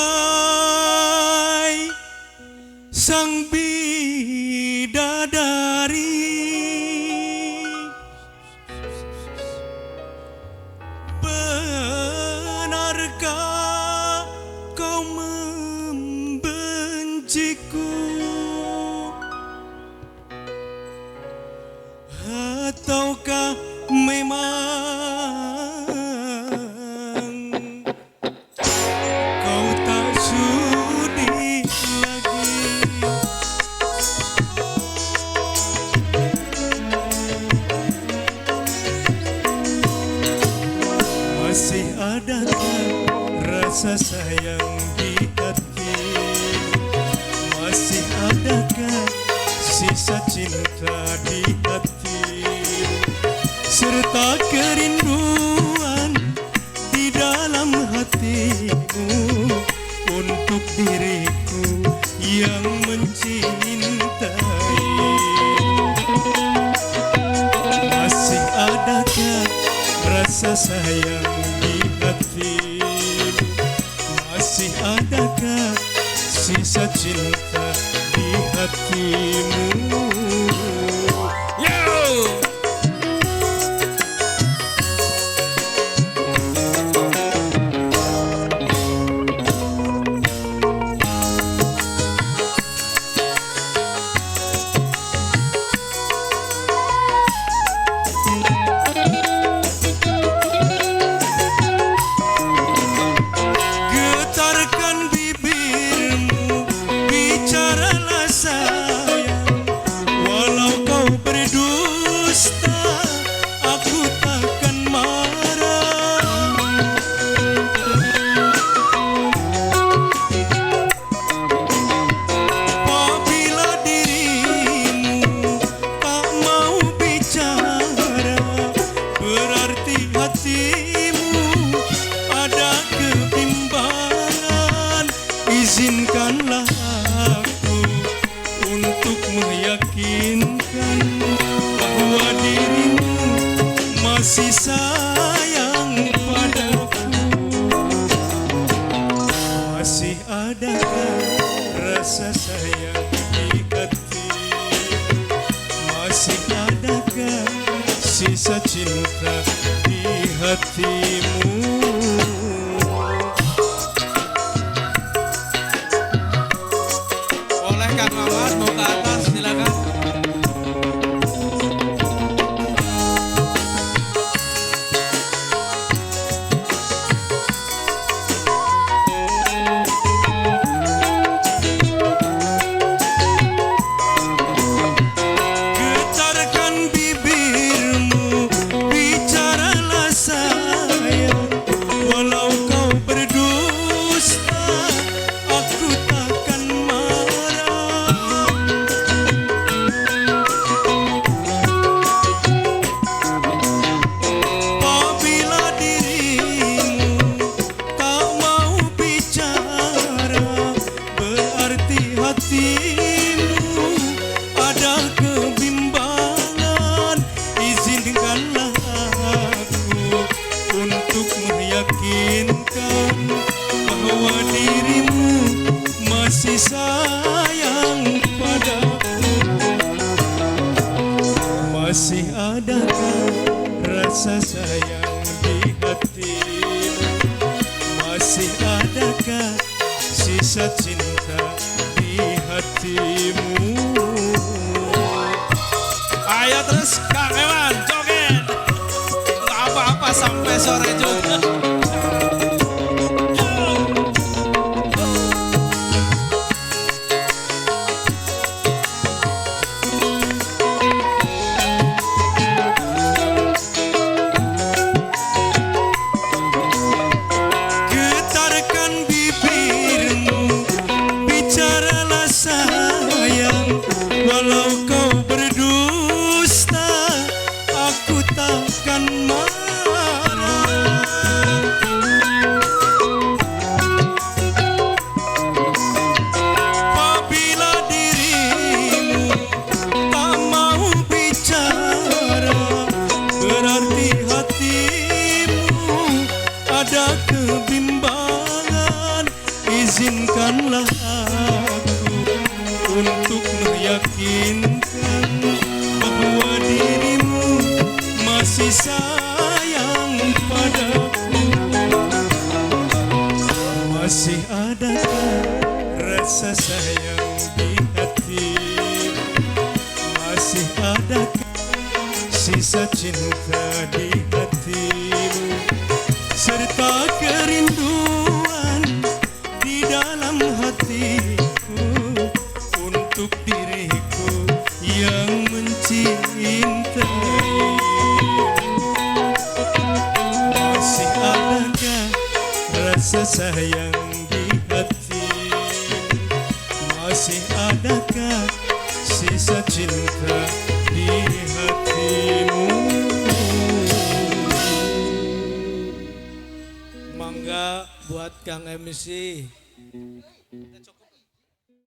Aduhai sang bidadari, benarkah kau membenciku ataukah memang kau tak sudi lagi? Masih adakah rasa sayang di hati? Masih adakah sisa cinta di hati? Serta kerinduan di dalam hatimu untuk diriku yang mencintai. Masih adakah rasa sayang di hatimu? Masih adakah sisa cinta di hatimu? Getarkan bibirmu, bicaralah sayang. Walau kau berdusta, aku takkan marah. Apabila dirimu tak mau bicara, berarti hatimu ada kebimbangan. Izinkanlah aku untuk meyakinkan bahwa dirimu masih sayang padaku. Masih adakah rasa sayang di hati? Masih adakah sisa cinta di hatimu? Oleh Kang Mamat mau ke atas silakan. Getarkan bibirmu, bicaralah sayang. Walau kau berdusta, aku takkan marah. Apabila dirimu tak mau bicara, berarti hatimu ada kebimbangan. Izinkanlah aku untuk meyakinkan bahwa dirimu masih sayang padaku. Masih adakah rasa sayang di hatimu? Masih adakah sisa cinta di hatimu? Ayo terus Kang Ewan joget. Nggak apa-apa sampai sore juga. Getarkan bibirmu, kebimbangan, izinkanlah aku untuk meyakinkan bahwa dirimu masih sayang padaku. Masih adakah rasa sayang di hatimu? Masih adakah sisa cinta di hatimu? Serta kerinduan di dalam hatiku untuk diriku yang mencintai. Masih adakah rasa sayang di hati? Masih adakah sisa cinta di hatimu? Mangga buat Kang MC.